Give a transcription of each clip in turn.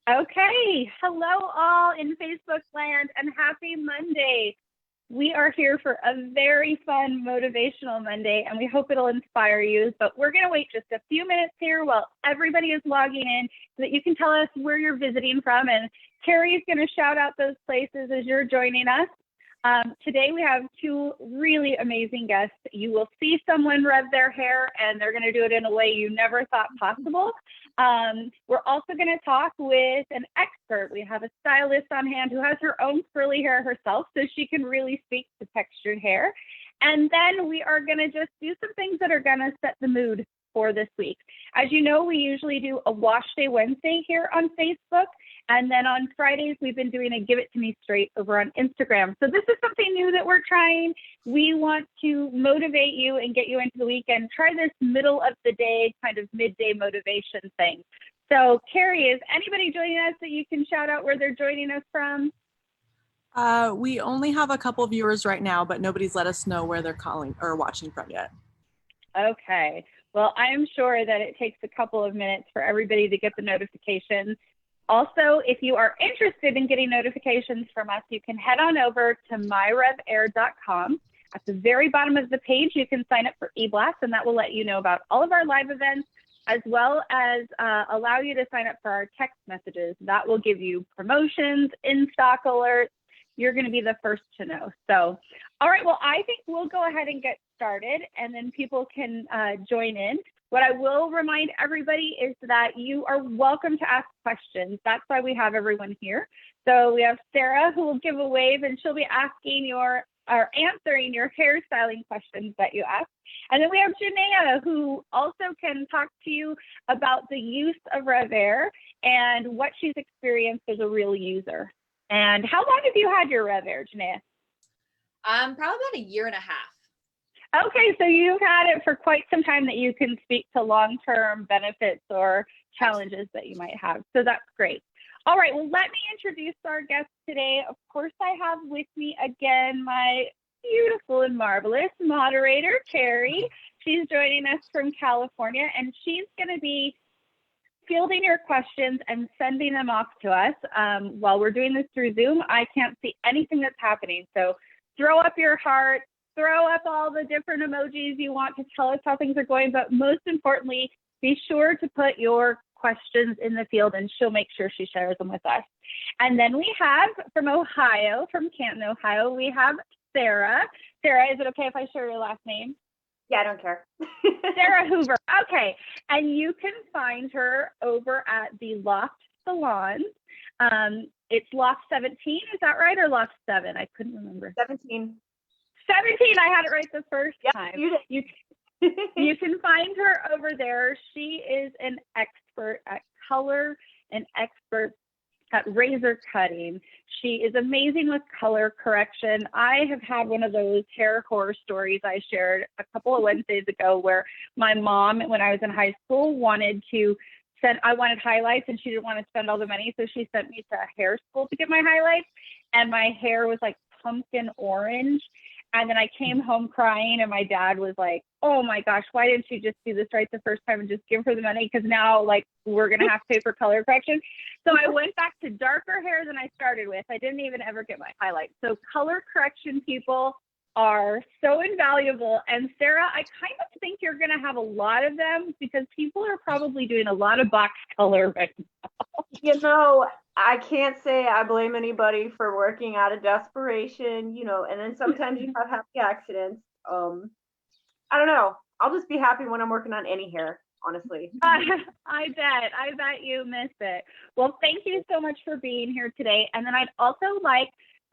Okay, hello all in Facebook land and happy Monday. We are here for a very fun motivational Monday and we hope it'll inspire you, but we're going to wait just a few minutes here while everybody is logging in so that you can tell us where you're visiting from, and Carrie is going to shout out those places as you're joining us. Today we have two really amazing guests. You will see someone rev their hair and they're going to do it in a way you never thought possible. We're also going to talk with an expert. We have a stylist on hand who has her own curly hair herself, so she can really speak to textured hair. And then we are going to just do some things that are going to set the mood for this week. As you know, we usually do a Wash Day Wednesday here on Facebook. And then on Fridays, we've been doing a Give It To Me Straight over on Instagram. So this is something new that we're trying. We want to motivate you and get you into the weekend. Try this middle of the day, kind of midday motivation thing. So Carrie, is anybody joining us that you can shout out where they're joining us from? We only have a couple viewers right now, but nobody's let us know where they're calling or watching from yet. Okay. Well, I'm sure that it takes a couple of minutes for everybody to get the notifications. Also, if you are interested in getting notifications from us, you can head on over to MyRevAir.com. At the very bottom of the page, you can sign up for eBlast, and that will let you know about all of our live events, as well as allow you to sign up for our text messages. That will give you promotions, in-stock alerts. You're going to be the first to know. So, all right, well, I think we'll go ahead and get started, and then people can join in. What I will remind everybody is that you are welcome to ask questions. That's why we have everyone here. So we have Sara, who will give a wave, and she'll be asking answering your hairstyling questions that you ask. And then we have Janaya, who also can talk to you about the use of RevAir and what she's experienced as a real user. And how long have you had your RevAir, Janaya? Probably about a year and a half. Okay, so you've had it for quite some time that you can speak to long-term benefits or challenges that you might have. So that's great. All right, well, let me introduce our guest today. Of course, I have with me again my beautiful and marvelous moderator, Carrie. She's joining us from California, and she's going to be fielding your questions and sending them off to us. While we're doing this through Zoom, I can't see anything that's happening. So throw up your heart. Throw up all the different emojis you want to tell us how things are going, but most importantly, be sure to put your questions in the field and she'll make sure she shares them with us. And then we have from Ohio, from Canton, Ohio, we have Sara. Sara, is it okay if I share your last name? Yeah, I don't care. Sara Hoover. Okay. And you can find her over at the Loft Salon. It's Loft 17, is that right? Or Loft 7? I couldn't remember. 17. 17, I had it right the first time. You can find her over there. She is an expert at color, an expert at razor cutting. She is amazing with color correction. I have had one of those hair horror stories I shared a couple of Wednesdays ago where my mom, when I was in high school, I wanted highlights and she didn't want to spend all the money, so she sent me to a hair school to get my highlights, and my hair was like pumpkin orange. And then I came home crying, and my dad was like, oh my gosh, why didn't you just do this right the first time and just give her the money? Because now, like, we're going to have to pay for color correction. So I went back to darker hair than I started with. I didn't even ever get my highlights. So color correction people are so invaluable. And Sara, I kind of think you're going to have a lot of them because people are probably doing a lot of box color right now. You know, I can't say I blame anybody for working out of desperation, and then sometimes you have happy accidents. I don't know. I'll just be happy when I'm working on any hair, honestly. I bet you miss it. Well, thank you so much for being here today. And then I'd also like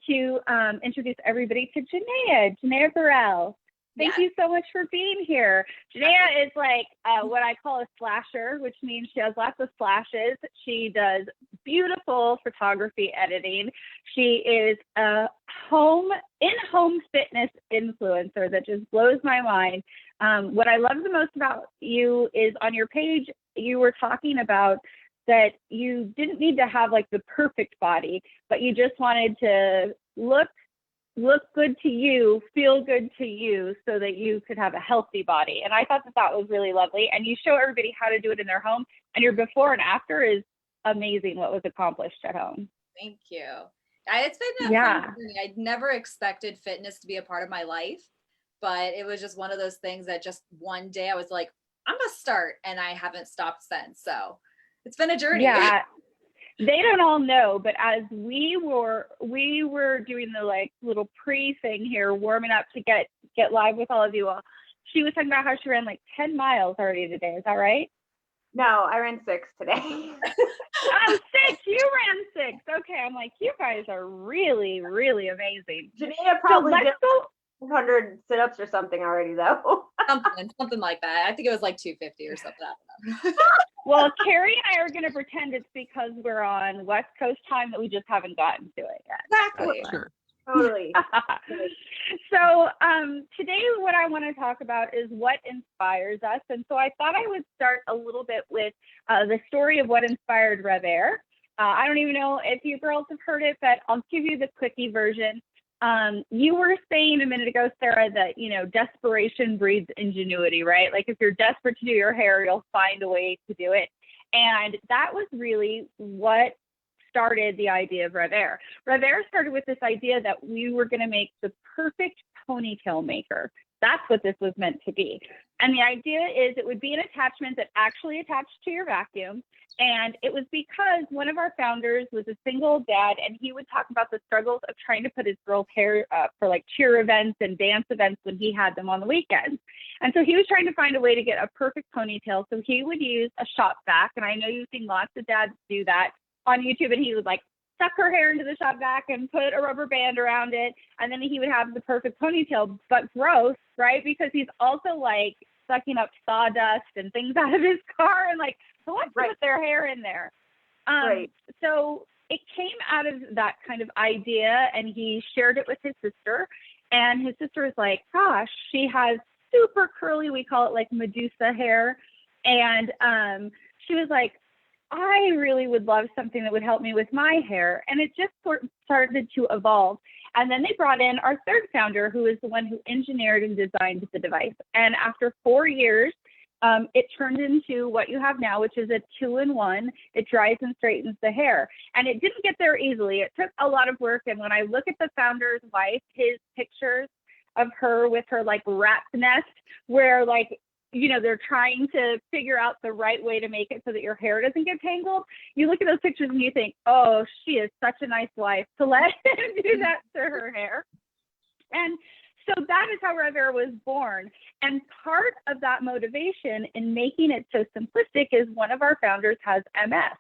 to introduce everybody to Janaya Burrell. Thank you so much for being here. Janaya is like what I call a slasher, which means she has lots of slashes. She does beautiful photography editing. She is a in-home fitness influencer that just blows my mind. What I love the most about you is on your page, you were talking about that you didn't need to have like the perfect body, but you just wanted to look good to you, feel good to you, so that you could have a healthy body. And I thought that was really lovely. And you show everybody how to do it in their home, and your before and after is amazing what was accomplished at home. Thank you. It's been a Yeah. fun journey. I never expected fitness to be a part of my life, but it was just one of those things that just one day I was like, I'm gonna start, and I haven't stopped since. So it's been a journey. Yeah. They don't all know, but as we were doing the like little pre thing here, warming up to get live with all of you all, she was talking about how she ran like 10 miles already today. Is that right? No, I ran 6 today. Oh, 6. You ran 6. Okay. I'm like, you guys are really, really amazing. Janaya probably so did let's go. 100 sit-ups or something already, though. something like that. I think it was like 250 or something. I don't know. Well, Carrie and I are going to pretend it's because we're on West Coast time that we just haven't gotten to it yet. Exactly. Sure. Totally. So today what I want to talk about is what inspires us. And so I thought I would start a little bit with the story of what inspired RevAir. I don't even know if you girls have heard it, but I'll give you the quickie version. You were saying a minute ago, Sarah, that, you know, desperation breeds ingenuity, right? Like if you're desperate to do your hair, you'll find a way to do it. And that was really what started the idea of RevAir. RevAir started with this idea that we were going to make the perfect ponytail maker. That's what this was meant to be. And the idea is it would be an attachment that actually attached to your vacuum. And it was because one of our founders was a single dad, and he would talk about the struggles of trying to put his girls' hair up for like cheer events and dance events when he had them on the weekends. And so he was trying to find a way to get a perfect ponytail. So he would use a shop vac. And I know you've seen lots of dads do that on YouTube, and he would like suck her hair into the shop vac and put a rubber band around it. And then he would have the perfect ponytail, but gross, right? Because he's also like sucking up sawdust and things out of his car, and like, who wants to put their hair in there? So it came out of that kind of idea, and he shared it with his sister, and his sister was like, gosh, she has super curly, we call it like Medusa hair. And she was like, I really would love something that would help me with my hair. And it just sort of started to evolve. And then they brought in our third founder, who is the one who engineered and designed the device. And after 4 years, it turned into what you have now, which is a 2-in-1. It dries and straightens the hair. And it didn't get there easily. It took a lot of work. And when I look at the founder's wife, his pictures of her with her like rat's nest, where like, you know, they're trying to figure out the right way to make it so that your hair doesn't get tangled. You look at those pictures and you think, oh, she is such a nice wife to let him do that to her hair. And so that is how RevAir was born. And part of that motivation in making it so simplistic is one of our founders has MS.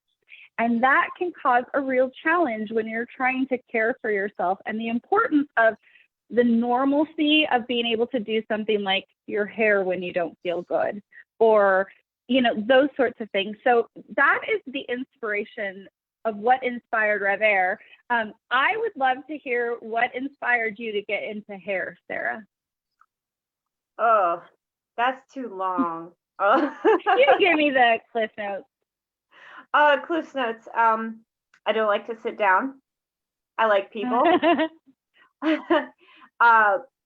And that can cause a real challenge when you're trying to care for yourself, and the importance of the normalcy of being able to do something like your hair when you don't feel good, or, you know, those sorts of things. So that is the inspiration of what inspired RevAir. I would love to hear what inspired you to get into hair, Sarah. Oh, that's too long. You can give me the Cliff Notes. Cliff Notes. I don't like to sit down. I like people.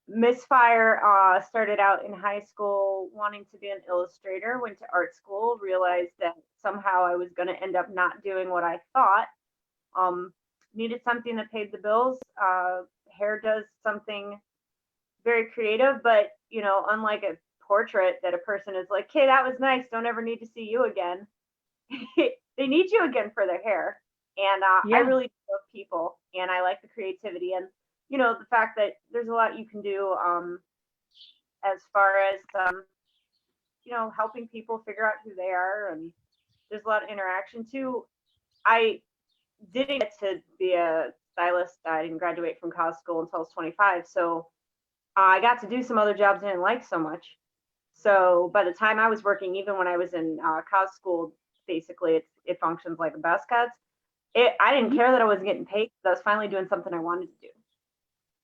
Misfire started out in high school wanting to be an illustrator, went to art school, realized that somehow I was going to end up not doing what I thought. Needed something that paid the bills. Hair does something very creative, but, you know, unlike a portrait that a person is like, hey, that was nice, don't ever need to see you again. They need you again for their hair. And I really love people, and I like the creativity, and you know, the fact that there's a lot you can do as far as, you know, helping people figure out who they are. And there's a lot of interaction too. I didn't get to be a stylist. I didn't graduate from college school until I was 25. So I got to do some other jobs I didn't like so much. So by the time I was working, even when I was in college school, basically it functions like a buzz cuts. I didn't care that I wasn't getting paid, because I was finally doing something I wanted to do.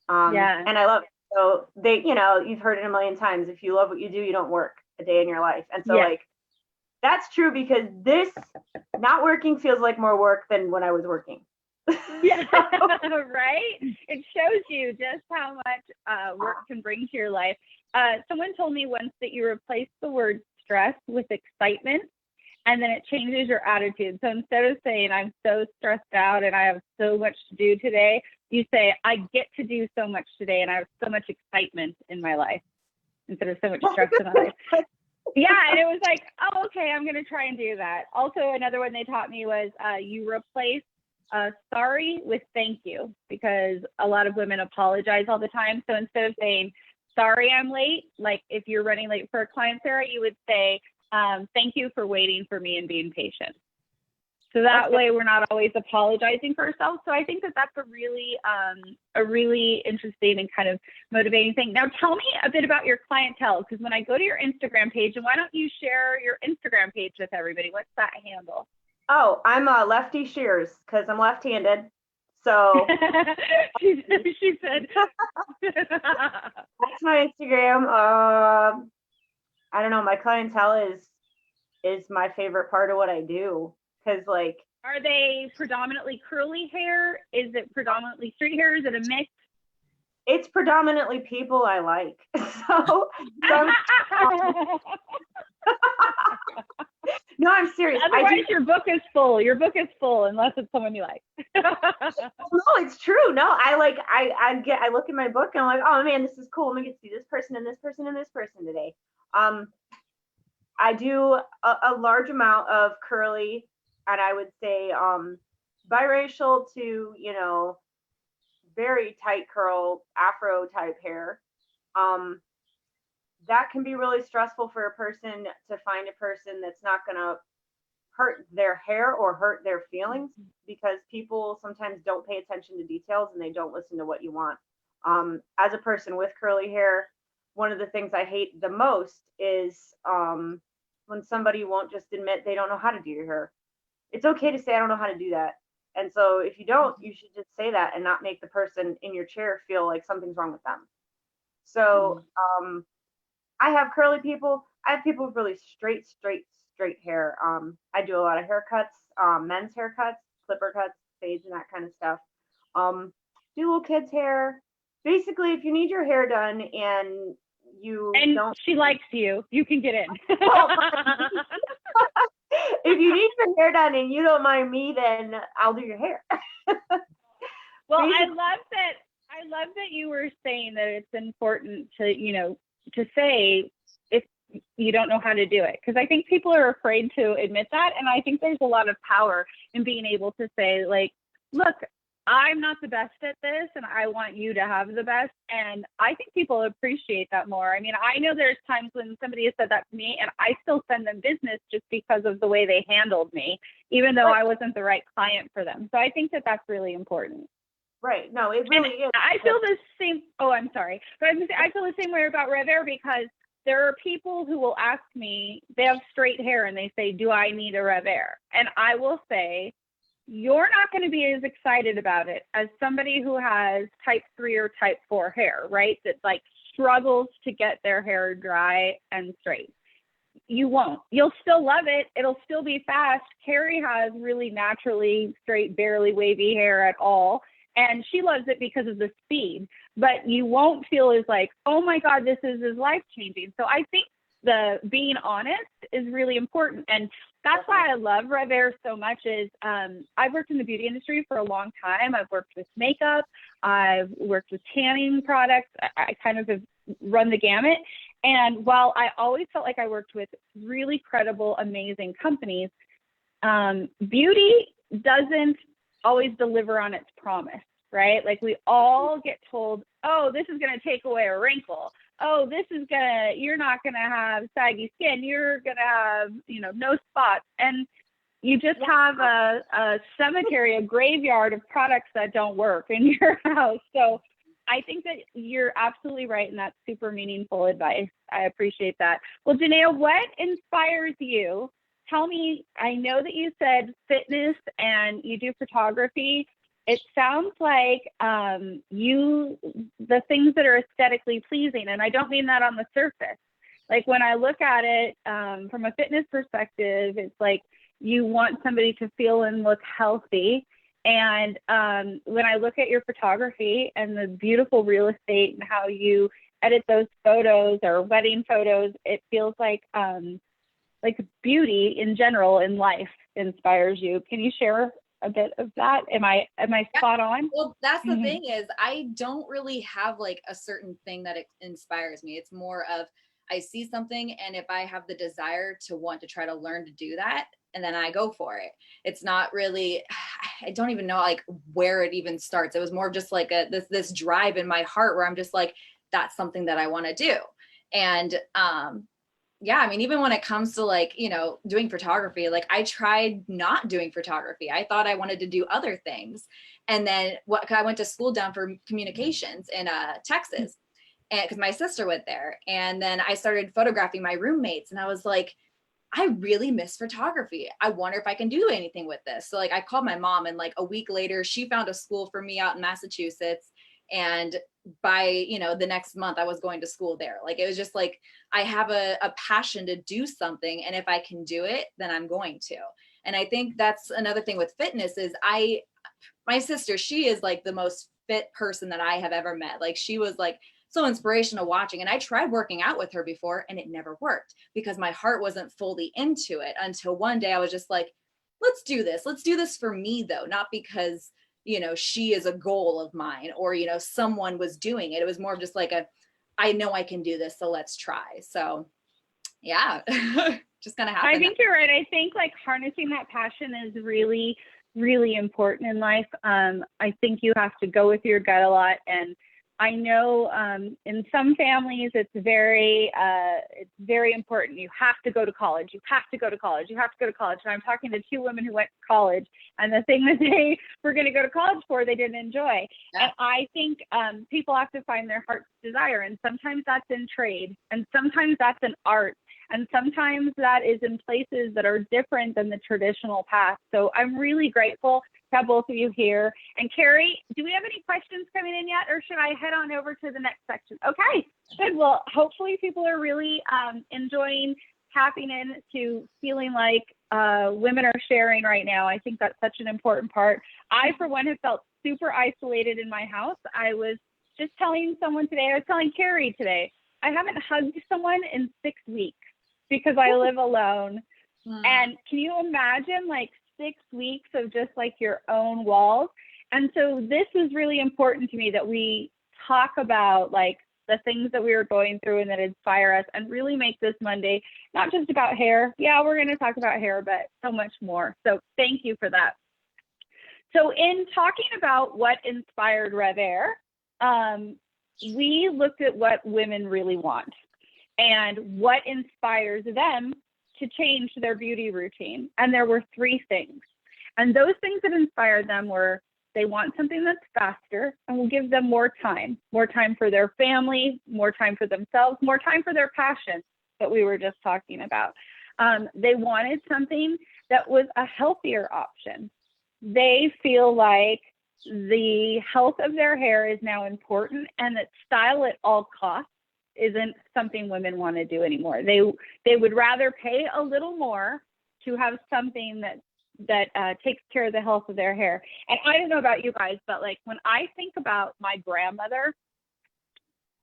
And I love it. So they, you know, you've heard it a million times. If you love what you do, you don't work a day in your life. And so like, that's true, because this not working feels like more work than when I was working. Yeah, right? It shows you just how much work can bring to your life. Someone told me once that you replaced the word stress with excitement. and then it changes your attitude. So instead of saying, I'm so stressed out and I have so much to do today, you say, I get to do so much today and I have so much excitement in my life instead of so much stress in my life. Yeah, and it was like, oh, okay, I'm going to try and do that. Also, another one they taught me was you replace sorry with thank you, because a lot of women apologize all the time. So instead of saying, sorry, I'm late, like if you're running late for a client, Sarah, you would say, thank you for waiting for me and being patient. So that way we're not always apologizing for ourselves. So I think that that's a really interesting and kind of motivating thing. Now tell me a bit about your clientele, because when I go to your Instagram page, and why don't you share your Instagram page with everybody? What's that handle? Oh, I'm Lefty Shears because I'm left-handed. So she said. That's my Instagram. I don't know. My clientele is my favorite part of what I do. Because, like, are they predominantly curly hair? Is it predominantly straight hair? Is it a mix? It's predominantly people I like. So, no, I'm serious. Otherwise, your book is full. Your book is full unless it's someone you like. No, it's true. No, I look at my book and I'm like, oh man, this is cool. I'm gonna get to see this person and this person and this person today. I do a large amount of curly. And I would say biracial to, very tight curl, afro type hair. That can be really stressful for a person to find a person that's not going to hurt their hair or hurt their feelings, because people sometimes don't pay attention to details and they don't listen to what you want. As a person with curly hair, one of the things I hate the most is when somebody won't just admit they don't know how to do your hair. It's okay to say, I don't know how to do that. And so if you don't, you should just say that and not make the person in your chair feel like something's wrong with them. So I have curly people. I have people with really straight hair. I do a lot of haircuts, men's haircuts, clipper cuts, fades, and that kind of stuff. Do little kids' hair. Basically, if you need your hair done and she likes you, you can get in. If you need your hair done and you don't mind me, then I'll do your hair. Well, I love that you were saying that it's important to, to say if you don't know how to do it, because I think people are afraid to admit that. And I think there's a lot of power in being able to say, like, look, I'm not the best at this and I want you to have the best. And I think people appreciate that more. I mean, I know there's times when somebody has said that to me and I still send them business just because of the way they handled me, even though I wasn't the right client for them. So I think that that's really important. Right. No, it really is. I feel the same. Oh, I'm sorry. But I feel the same way about RevAir, because there are people who will ask me, they have straight hair and they say, do I need a RevAir? And I will say, you're not going to be as excited about it as somebody who has type 3 or type 4 hair, right? That like struggles to get their hair dry and straight. You won't. You'll still love it. It'll still be fast. Carrie has really naturally straight, barely wavy hair at all. And she loves it because of the speed, but you won't feel as like, oh my God, this is life changing. So I think the being honest is really important. And that's why I love RevAir so much is I've worked in the beauty industry for a long time. I've worked with makeup. I've worked with tanning products. I kind of have run the gamut. And while I always felt like I worked with really credible, amazing companies, beauty doesn't always deliver on its promise, right? Like we all get told, oh, this is going to take away a wrinkle. Oh, you're not going to have saggy skin. You're going to have, no spots. And you just have a cemetery, a graveyard of products that don't work in your house. So I think that you're absolutely right. And that's super meaningful advice. I appreciate that. Well, Janaya, what inspires you? Tell me, I know that you said fitness and you do photography. It sounds like the things that are aesthetically pleasing, and I don't mean that on the surface. Like when I look at it from a fitness perspective, it's like you want somebody to feel and look healthy. And when I look at your photography and the beautiful real estate and how you edit those photos or wedding photos, it feels like like beauty in general in life inspires you. Can you share a bit of that? Am I spot on? Well, that's the thing is I don't really have like a certain thing that inspires me. It's more of I see something, and if I have the desire to want to try to learn to do that, and then I go for it. It's not really, I don't even know like where it even starts. It was more of just like this drive in my heart where I'm just like, that's something that I want to do. And yeah, I mean, even when it comes to like, you know, doing photography, like I tried not doing photography. I thought I wanted to do other things. And then I went to school down for communications in Texas, and because my sister went there. And then I started photographing my roommates, and I was like, I really miss photography. I wonder if I can do anything with this. So like I called my mom, and like a week later, she found a school for me out in Massachusetts. And by, you know, the next month I was going to school there. Like, it was just like, I have a passion to do something. And if I can do it, then I'm going to. And I think that's another thing with fitness is my sister, she is like the most fit person that I have ever met. Like, she was like so inspirational watching. And I tried working out with her before, and it never worked because my heart wasn't fully into it until one day I was just like, let's do this. Let's do this for me though. Not because, you know, she is a goal of mine or, you know, someone was doing it. It was more of just like I know I can do this, so let's try. So yeah, just kind of happened. I think you're right. I think like harnessing that passion is really, really important in life. I think you have to go with your gut a lot. And I know in some families, it's very important. You have to go to college. You have to go to college. You have to go to college. And I'm talking to two women who went to college, and the thing that they were going to go to college for, they didn't enjoy. Yeah. And I think people have to find their heart's desire. And sometimes that's in trade, and sometimes that's in art. And sometimes that is in places that are different than the traditional path. So I'm really grateful to have both of you here. And Carrie, do we have any questions coming in yet, or should I head on over to the next section? Okay, good. Well, hopefully people are really enjoying tapping in to feeling like women are sharing right now. I think that's such an important part. I, for one, have felt super isolated in my house. I was just telling someone today, I was telling Carrie today, I haven't hugged someone in 6 weeks because I live alone. And can you imagine like 6 weeks of just like your own walls? And so this is really important to me that we talk about like the things that we are going through and that inspire us, and really make this Monday not just about hair. Yeah, we're going to talk about hair, but so much more. So thank you for that. So in talking about what inspired RevAir, we looked at what women really want and what inspires them to change their beauty routine. And there were 3 things. And those things that inspired them were they want something that's faster and will give them more time for their family, more time for themselves, more time for their passion that we were just talking about. They wanted something that was a healthier option. They feel like the health of their hair is now important, and that style at all costs isn't something women want to do anymore. They would rather pay a little more to have something that takes care of the health of their hair. And I don't know about you guys, but like when I think about my grandmother,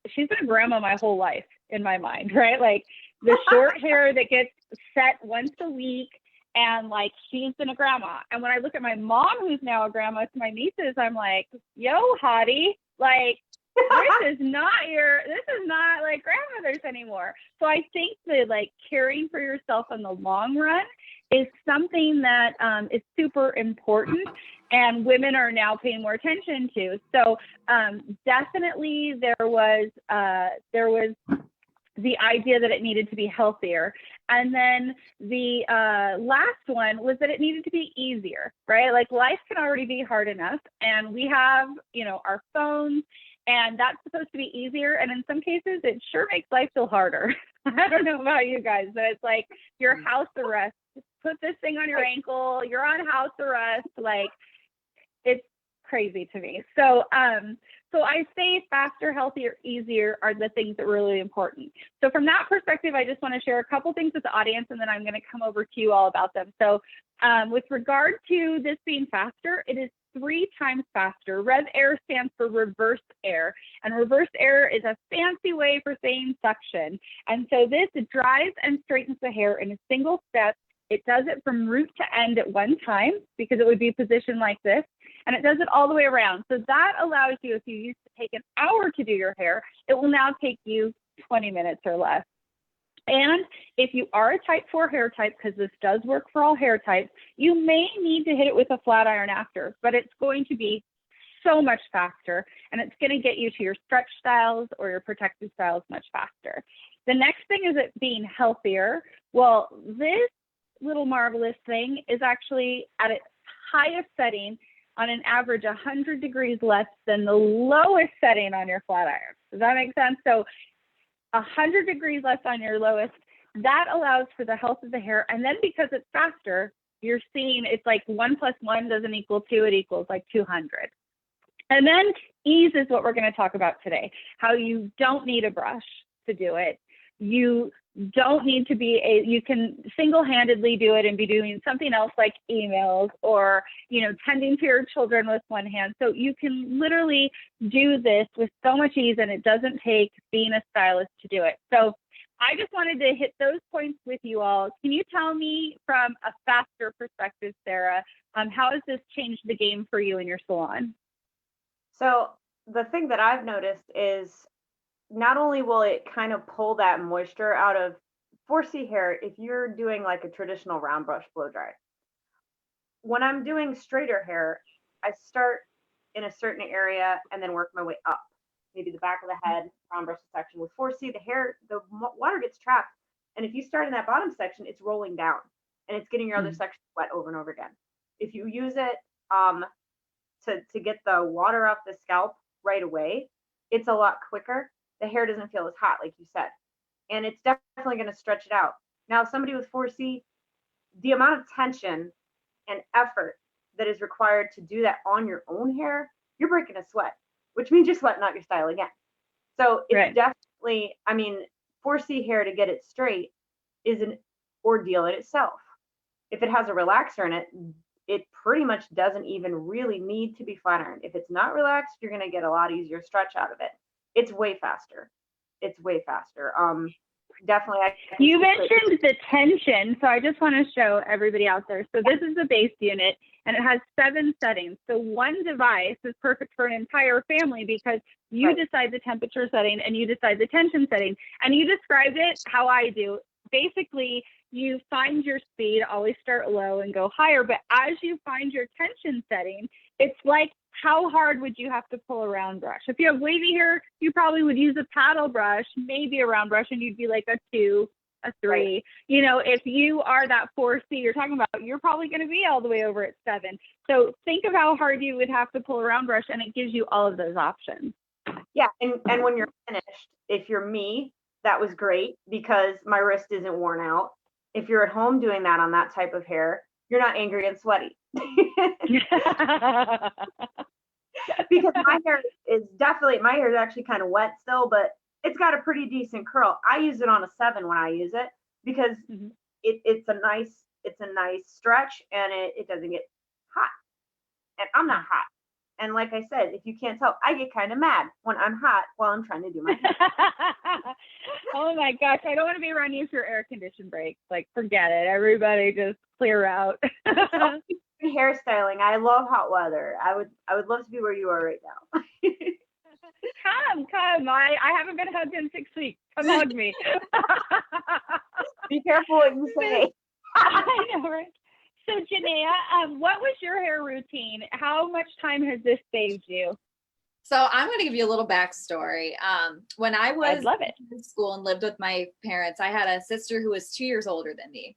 she's been a grandma my whole life in my mind, right? Like the short hair that gets set once a week, and like she's been a grandma. And when I look at my mom, who's now a grandma to my nieces, I'm like, yo, hottie, like this is not like grandmothers anymore. So I think that like caring for yourself in the long run is something that is super important, and women are now paying more attention to. So definitely there was the idea that it needed to be healthier. And then the last one was that it needed to be easier, right? Like life can already be hard enough, and we have, you know, our phones, and that's supposed to be easier. And in some cases, it sure makes life feel harder. I don't know about you guys, but it's like your house arrest. Put this thing on your ankle, you're on house arrest. Like, it's crazy to me. So I say faster, healthier, easier are the things that are really important. So from that perspective, I just want to share a couple things with the audience, and then I'm going to come over to you all about them. So with regard to this being faster, it is 3 times faster. RevAir stands for reverse air, and reverse air is a fancy way for saying suction. And so this dries and straightens the hair in a single step. It does it from root to end at one time because it would be positioned like this, and it does it all the way around. So that allows you, if you used to take an hour to do your hair, it will now take you 20 minutes or less. And if you are a type 4 hair type, because this does work for all hair types, you may need to hit it with a flat iron after, but it's going to be so much faster, and it's going to get you to your stretch styles or your protective styles much faster. The next thing is it being healthier. Well, this little marvelous thing is actually at its highest setting on an average 100 degrees less than the lowest setting on your flat iron. Does that make sense? So 100 degrees less on your lowest, that allows for the health of the hair. And then because it's faster, you're seeing it's like 1 + 1 doesn't equal 2, it equals like 200. And then ease is what we're going to talk about today, how you don't need a brush to do it. You don't need to be you can single-handedly do it and be doing something else like emails or, tending to your children with one hand. So you can literally do this with so much ease, and it doesn't take being a stylist to do it. So I just wanted to hit those points with you all. Can you tell me from a faster perspective, Sara, how has this changed the game for you in your salon? So the thing that I've noticed is not only will it kind of pull that moisture out of 4C hair if you're doing like a traditional round brush blow dry. When I'm doing straighter hair, I start in a certain area and then work my way up, maybe the back of the head, round brush section. With 4C, the water gets trapped. And if you start in that bottom section, it's rolling down and it's getting your other section wet over and over again. If you use it to get the water off the scalp right away, it's a lot quicker. The hair doesn't feel as hot, like you said, and it's definitely going to stretch it out. Now, somebody with 4C, the amount of tension and effort that is required to do that on your own hair, you're breaking a sweat, which means you're sweating out your style again. So it's definitely, 4C hair to get it straight is an ordeal in itself. If it has a relaxer in it, it pretty much doesn't even really need to be flat ironed. If it's not relaxed, you're going to get a lot easier stretch out of it. It's way faster. It's way faster. Definitely. You mentioned the tension, so I just want to show everybody out there. So this is the base unit, and it has 7 settings. So one device is perfect for an entire family because you decide the temperature setting and you decide the tension setting. And you described it how I do. Basically, you find your speed, always start low and go higher. But as you find your tension setting, it's like, how hard would you have to pull a round brush? If you have wavy hair, you probably would use a paddle brush, maybe a round brush, and you'd be like a 2, a 3. If you are that 4C you're talking about, you're probably going to be all the way over at 7. So think of how hard you would have to pull a round brush, and it gives you all of those options. Yeah, and when you're finished, if you're me, that was great because my wrist isn't worn out. If you're at home doing that on that type of hair, you're not angry and sweaty. Because my hair is actually kind of wet still, but it's got a pretty decent curl. I use it on a 7 when I use it because it's a nice stretch and it doesn't get hot. And I'm not hot. And like I said, if you can't tell, I get kind of mad when I'm hot while I'm trying to do my hair. Oh my gosh, I don't want to be around you for air condition breaks. Like, forget it. Everybody just clear out. Hairstyling. I love hot weather. I would love to be where you are right now. Come. I haven't been hugged in 6 weeks. Come hug me. Be careful what you say. I know, right? So Janaya, what was your hair routine? How much time has this saved you? So I'm going to give you a little backstory. When I was in school and lived with my parents, I had a sister who was 2 years older than me.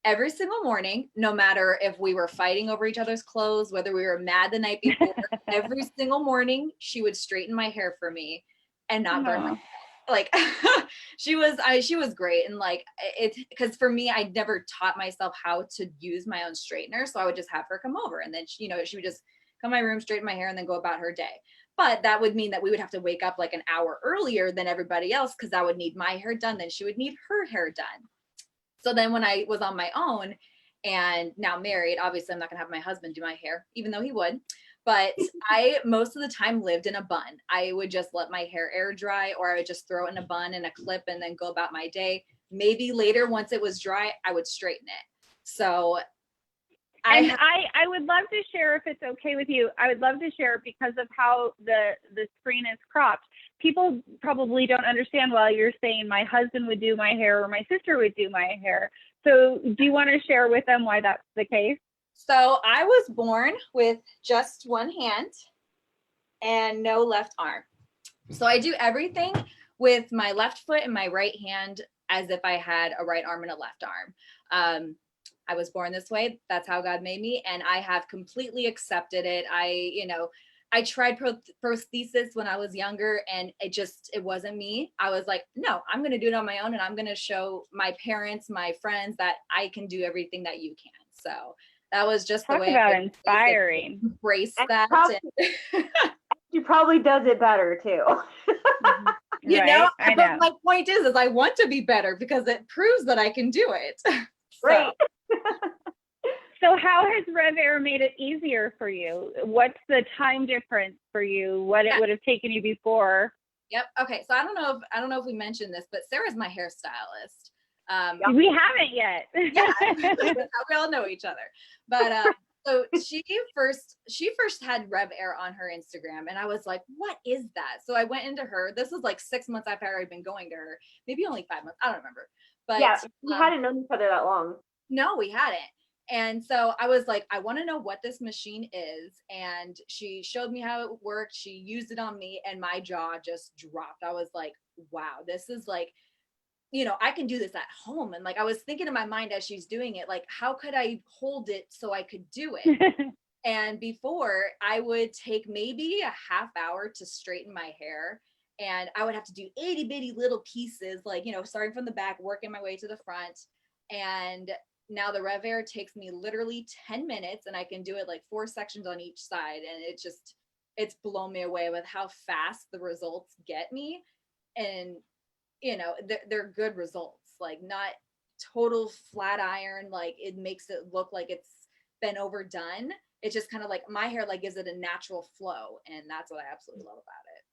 Every single morning, no matter if we were fighting over each other's clothes, whether we were mad the night before, every single morning she would straighten my hair for me and not burn my hair. Like she was great. And like because for me, I never taught myself how to use my own straightener. So I would just have her come over and then she would just come to my room, straighten my hair, and then go about her day. But that would mean that we would have to wake up like an hour earlier than everybody else because I would need my hair done. Then she would need her hair done. So then when I was on my own and now married. Obviously, I'm not gonna have my husband do my hair, even though he would. But I most of the time lived in a bun. I would just let my hair air dry, or I would just throw it in a bun and a clip and then go about my day. Maybe later, once it was dry, I would straighten it. So I would love to share, if it's okay with you, I would love to share, because of how the screen is cropped. People probably don't understand while you're saying my husband would do my hair or my sister would do my hair. So do you want to share with them why that's the case? So I was born with just one hand and no left arm. So I do everything with my left foot and my right hand as if I had a right arm and a left arm. I was born this way. That's how God made me. And I have completely accepted it. I tried prosthesis when I was younger, and it wasn't me. I was like, no, I'm going to do it on my own. And I'm going to show my parents, my friends, that I can do everything that you can. So that was just Talk the way about I inspiring. embrace that. She probably does it better too. You Right? know, I but know. my point is I want to be better because it proves that I can do it. Right. So how has RevAir made it easier for you? What's the time difference for you? What it would have taken you before? Yep. Okay. So I don't know if we mentioned this, but Sarah's my hairstylist. We haven't yet. Yeah, we all know each other. But so she first had RevAir on her Instagram, and I was like, "What is that?" So I went into her. This was like 6 months after I had been going to her, maybe only 5 months. I don't remember. But yeah, we hadn't known each other that long. No, we hadn't. And so I was like, I want to know what this machine is. And she showed me how it worked. She used it on me, and my jaw just dropped. I was like, wow, this is like, I can do this at home. And like, I was thinking in my mind as she's doing it, like, how could I hold it so I could do it? And before, I would take maybe a half hour to straighten my hair. And I would have to do itty bitty little pieces, like, starting from the back, working my way to the front. And now the RevAir takes me literally 10 minutes, and I can do it like 4 sections on each side. And it's blown me away with how fast the results get me. And, they're good results, like not total flat iron. Like it makes it look like it's been overdone. It's just kind of like my hair, like, gives it a natural flow. And that's what I absolutely love about it.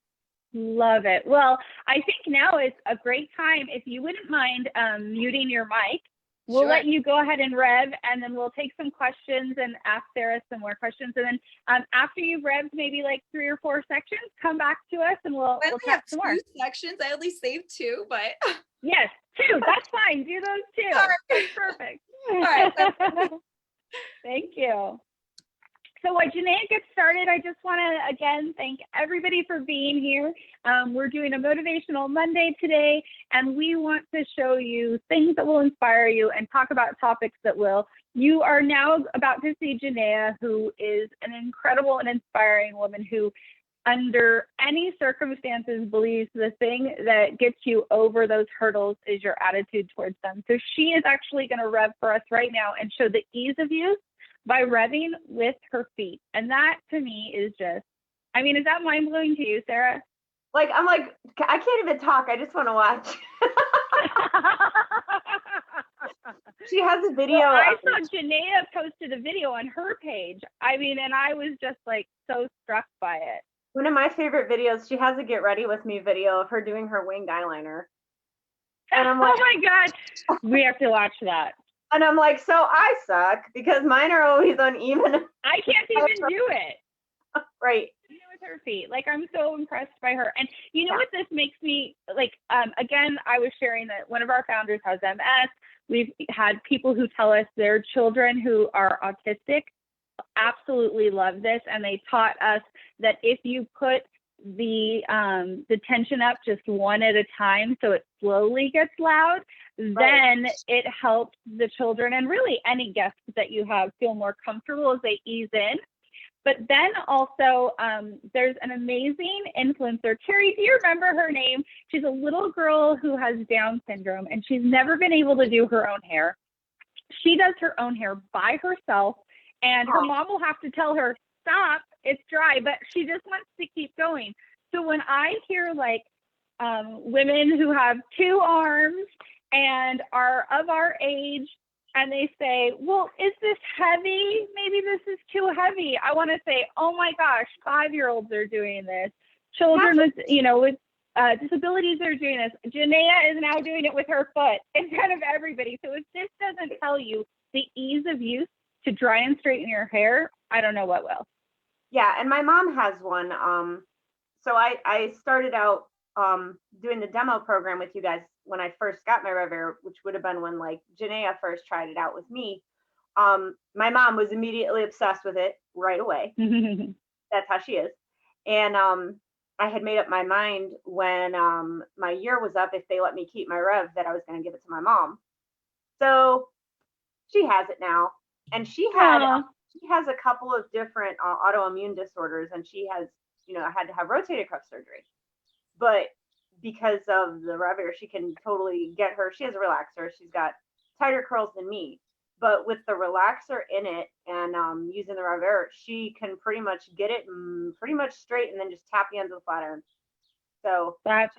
Love it. Well, I think now is a great time. If you wouldn't mind muting your mic, we'll let you go ahead and rev, and then we'll take some questions and ask Sarah some more questions. And then after you've revved maybe like 3 or 4 sections, come back to us and we'll chat some more. 2 sections. I only saved 2, but yes, 2. That's fine. Do those 2. That's perfect. All right. Thank you. So while Janaya gets started, I just want to, again, thank everybody for being here. We're doing a Motivational Monday today, and we want to show you things that will inspire you and talk about topics that will. You are now about to see Janaya, who is an incredible and inspiring woman who, under any circumstances, believes the thing that gets you over those hurdles is your attitude towards them. So she is actually going to rev for us right now and show the ease of use by revving with her feet. And that to me is just, is that mind blowing to you, Sarah? Like, I'm like, I can't even talk. I just want to watch. She has a video. Well, I saw Janaya posted a video on her page. And I was just like so struck by it. One of my favorite videos, she has a get ready with me video of her doing her winged eyeliner. And I'm like, oh my God, we have to watch that. And I'm like, so I suck because mine are always uneven. I can't even do it. Right. With her feet. Like, I'm so impressed by her. And you know what this makes me, like, again, I was sharing that one of our founders has MS. We've had people who tell us their children who are autistic absolutely love this. And they taught us that if you put the tension up just one at a time so it slowly gets loud, then it helps the children and really any guests that you have feel more comfortable as they ease in. But then also there's an amazing influencer. Carrie, do you remember her name? She's a little girl who has Down syndrome, and she's never been able to do her own hair. She does her own hair by herself, and her mom will have to tell her, stop, it's dry, but she just wants to keep going. So when I hear like women who have 2 arms and are of our age and they say, well, is this heavy? Maybe this is too heavy. I want to say, oh my gosh, 5-year-olds are doing this. Children with, with disabilities are doing this. Janaya is now doing it with her foot in front of everybody. So if this doesn't tell you the ease of use to dry and straighten your hair, I don't know what will. Yeah, and my mom has one. So I started out doing the demo program with you guys when I first got my RevAir, which would have been when like Janaya first tried it out with me. My mom was immediately obsessed with it right away. That's how she is. And I had made up my mind when my year was up, if they let me keep my Rev, that I was going to give it to my mom. So she has it now, and she has a couple of different autoimmune disorders, and she has, had to have rotator cuff surgery. But because of the RevAir, she can totally get her. She has a relaxer. She's got tighter curls than me. But with the relaxer in it and using the RevAir, she can pretty much get it pretty much straight and then just tap the ends of the flat iron. So that's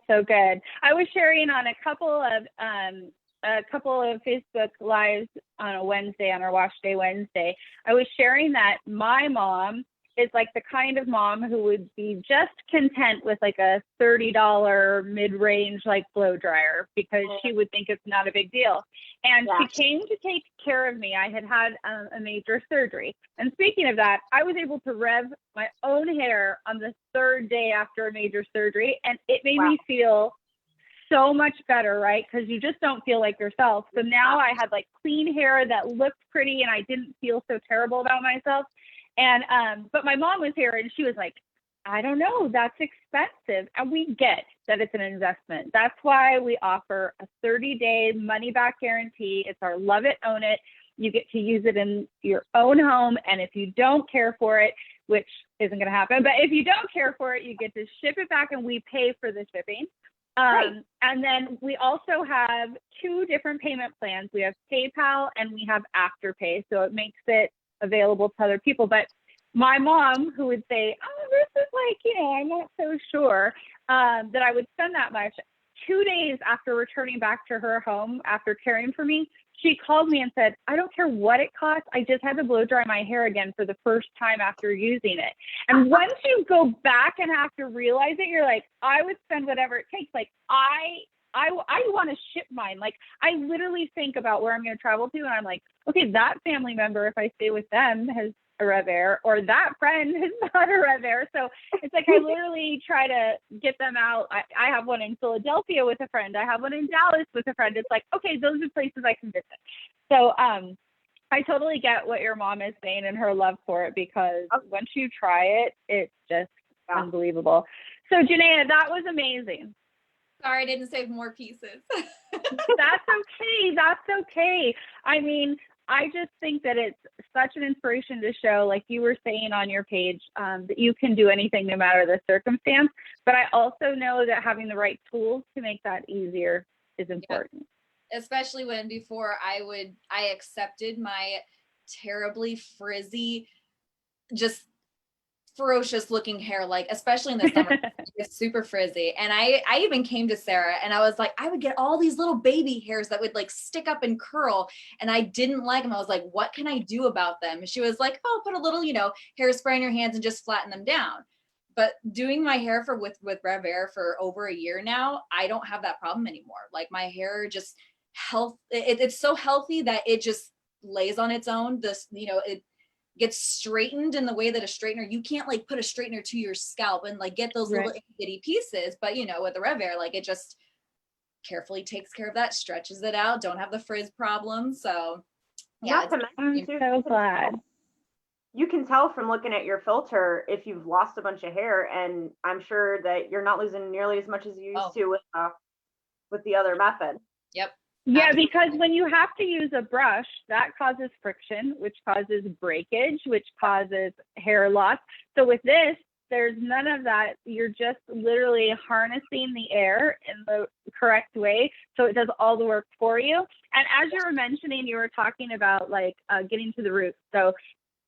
so good. I was sharing on a couple of Facebook lives on a Wednesday, on our Wash Day Wednesday. I was sharing that my mom is like the kind of mom who would be just content with like a $30 mid-range like blow dryer because she would think it's not a big deal. And she came to take care of me. I had a major surgery. And speaking of that, I was able to rev my own hair on the 3rd day after a major surgery. And it made me feel so much better, right? Because you just don't feel like yourself. So now I had like clean hair that looked pretty and I didn't feel so terrible about myself. And but my mom was here and she was like, I don't know, that's expensive. And we get that it's an investment. That's why we offer a 30-day money-back guarantee. It's our love it, own it. You get to use it in your own home. And if you don't care for it, which isn't going to happen, but if you don't care for it, you get to ship it back and we pay for the shipping. And then we also have 2 different payment plans. We have PayPal and we have Afterpay. So it makes it available to other people. But my mom, who would say, oh, this is like, I'm not so sure that I would spend that much. 2 days after returning back to her home, after caring for me, she called me and said, I don't care what it costs. I just had to blow dry my hair again for the first time after using it. And once you go back and have to realize it, you're like, I would spend whatever it takes. Like I want to ship mine. Like I literally think about where I'm going to travel to and I'm like, okay, that family member, if I stay with them, has a RevAir, or that friend has not a RevAir. So it's like I literally try to get them out. I have one in Philadelphia with a friend. I have one in Dallas with a friend. It's like, okay, those are places I can visit. So I totally get what your mom is saying and her love for it, because once you try it, it's just unbelievable. So Janaya, that was amazing. Sorry, I didn't save more pieces. That's okay. That's okay. I mean, I just think that it's such an inspiration to show, like you were saying on your page, that you can do anything no matter the circumstance. But I also know that having the right tools to make that easier is important. Yeah. Especially when before I accepted my terribly frizzy, just ferocious looking hair, like especially in the summer. It's super frizzy. And I even came to Sara and I was like, I would get all these little baby hairs that would like stick up and curl, and I didn't like them. I was like, what can I do about them? And she was like, oh, put a little, hairspray in your hands and just flatten them down. But doing my hair with RevAir for over a year now, I don't have that problem anymore. Like my hair just it's so healthy that it just lays on its own. It gets straightened in the way that a straightener, you can't like put a straightener to your scalp and like get those little itty pieces. But with the RevAir, like it just carefully takes care of that, stretches it out, don't have the frizz problem. So yeah, I'm so glad. You can tell from looking at your filter if you've lost a bunch of hair, and I'm sure that you're not losing nearly as much as you used to with the other method. Yep. Yeah, because when you have to use a brush, that causes friction, which causes breakage, which causes hair loss. So with this, there's none of that. You're just literally harnessing the air in the correct way, so it does all the work for you. And as you were mentioning, you were talking about like getting to the roots. So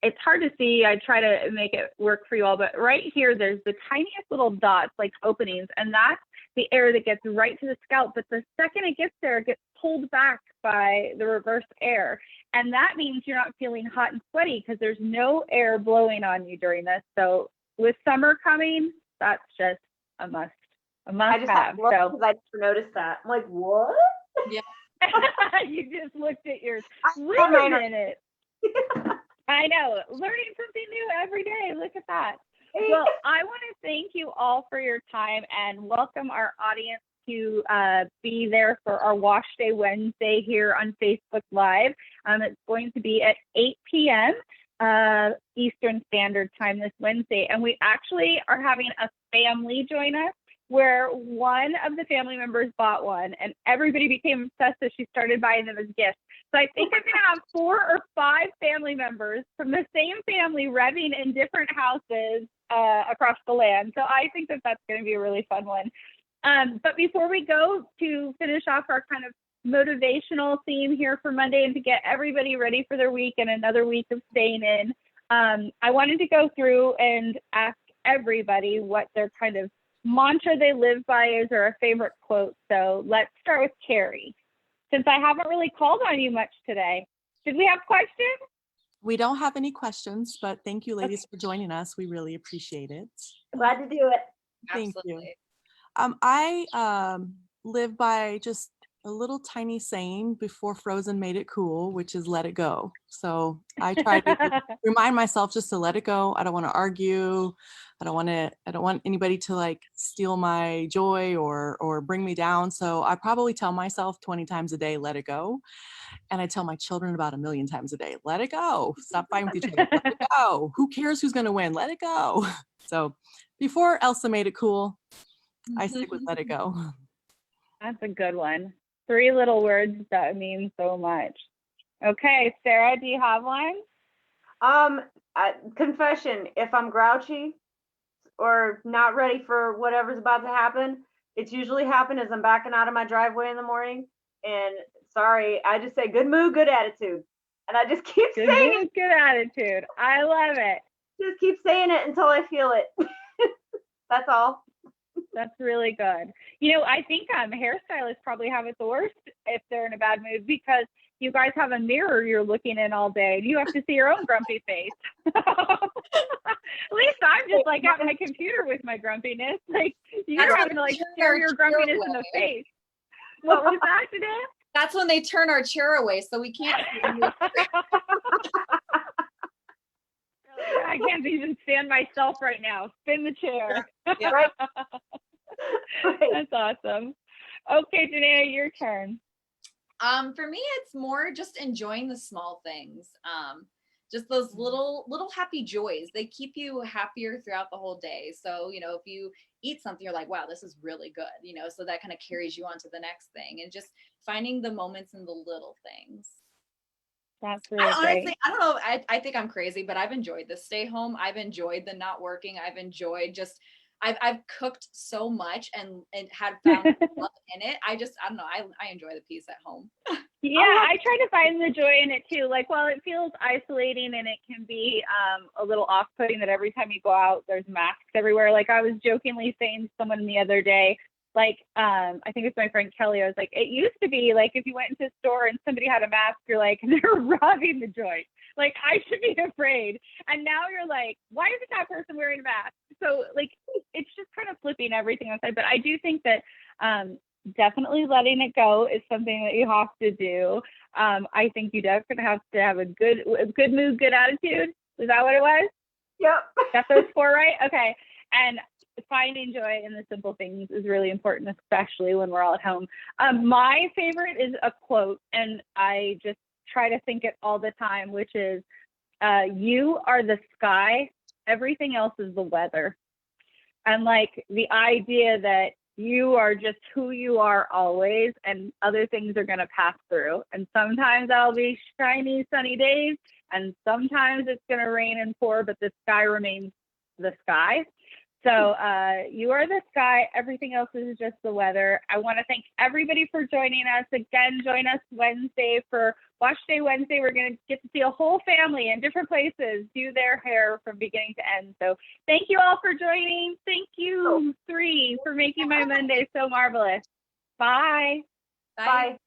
it's hard to see. I try to make it work for you all, but right here, there's the tiniest little dots, like openings, and that's the air that gets right to the scalp. But the second it gets there, it gets pulled back by the reverse air. And that means you're not feeling hot and sweaty because there's no air blowing on you during this. So with summer coming, that's just a must I just have. because I never noticed that. I'm like, what? Yeah. You just looked at yours. Wait had mine a on. minute. I know. Learning something new every day. Look at that. Well, I want to thank you all for your time and welcome our audience to be there for our Wash Day Wednesday here on Facebook Live. It's going to be at 8 p.m. Eastern Standard Time this Wednesday. And we actually are having a family join us where one of the family members bought one and everybody became obsessed, so she started buying them as gifts. So I think I'm going to have 4 or 5 family members from the same family revving in different houses across the land. So I think that that's going to be a really fun one. But before we go to finish off our kind of motivational theme here for Monday and to get everybody ready for their week and another week of staying in, I wanted to go through and ask everybody what their kind of mantra they live by is or a favorite quote. So let's start with Carrie. Since I haven't really called on you much today, did we have questions? We don't have any questions, but thank you, ladies, for joining us. We really appreciate it. Glad to do it. Thank you. Absolutely. I live by just a little tiny saying before Frozen made it cool, which is let it go. So I try to remind myself just to let it go. I don't want to argue. I don't want anybody to like steal my joy or bring me down. So I probably tell myself 20 times a day, let it go. And I tell my children about 1 million times a day, let it go. Stop fighting with each other. Let it go. Who cares who's going to win? Let it go. So before Elsa made it cool, I stick with let it go. That's a good one. 3 little words that mean so much. Okay, Sarah, do you have one? Confession, if I'm grouchy or not ready for whatever's about to happen, it's usually happened as I'm backing out of my driveway in the morning. And sorry, I just say good mood, good attitude. And I just keep Good saying mood, good attitude. I love it. just keep saying it until I feel it. That's all. That's really good. You know, I think hairstylists probably have it the worst if they're in a bad mood because you guys have a mirror you're looking in all day. You have to see your own grumpy face. At least I'm just like at my computer with my grumpiness. Like you're having to like stare your grumpiness in the face. What was that today? That's when they turn our chair away, so we can't. I can't even stand myself right now. Spin the chair. Yeah. Right. That's awesome. Okay, Janaya, your turn. For me, it's more just enjoying the small things. Just those little happy joys. They keep you happier throughout the whole day. So, you know, if you eat something, you're like, wow, this is really good, you know, so that kind of carries you on to the next thing and just finding the moments in the little things. That's really great. Honestly, I don't know. I think I'm crazy, but I've enjoyed the stay home. I've enjoyed the not working. I've enjoyed just, I've cooked so much and had found love in it. I don't know. I enjoy the peace at home. Yeah, I try to find the joy in it too. Like, while it feels isolating and it can be a little off-putting that every time you go out, there's masks everywhere. Like, I was jokingly saying to someone the other day, like, I think it's my friend Kelly, I was like, it used to be like, if you went into a store and somebody had a mask, you're like, they're robbing the joint. Like, I should be afraid. And now you're like, why isn't that person wearing a mask? So, like, it's just kind of flipping everything outside. But I do think that definitely letting it go is something that you have to do. I think you definitely have to have a good mood, good attitude. Is that what it was? Yep. Got those 4 right? Okay. And finding joy in the simple things is really important, especially when we're all at home. My favorite is a quote, and I just try to think it all the time, which is, you are the sky, everything else is the weather. And like the idea that you are just who you are always, and other things are going to pass through. And sometimes that'll be shiny, sunny days, and sometimes it's going to rain and pour, but the sky remains the sky. So you are the sky. Everything else is just the weather. I want to thank everybody for joining us. Again, join us Wednesday for Wash Day Wednesday. We're going to get to see a whole family in different places do their hair from beginning to end. So thank you all for joining. Thank you, 3, for making my Monday so marvelous. Bye. Bye. Bye.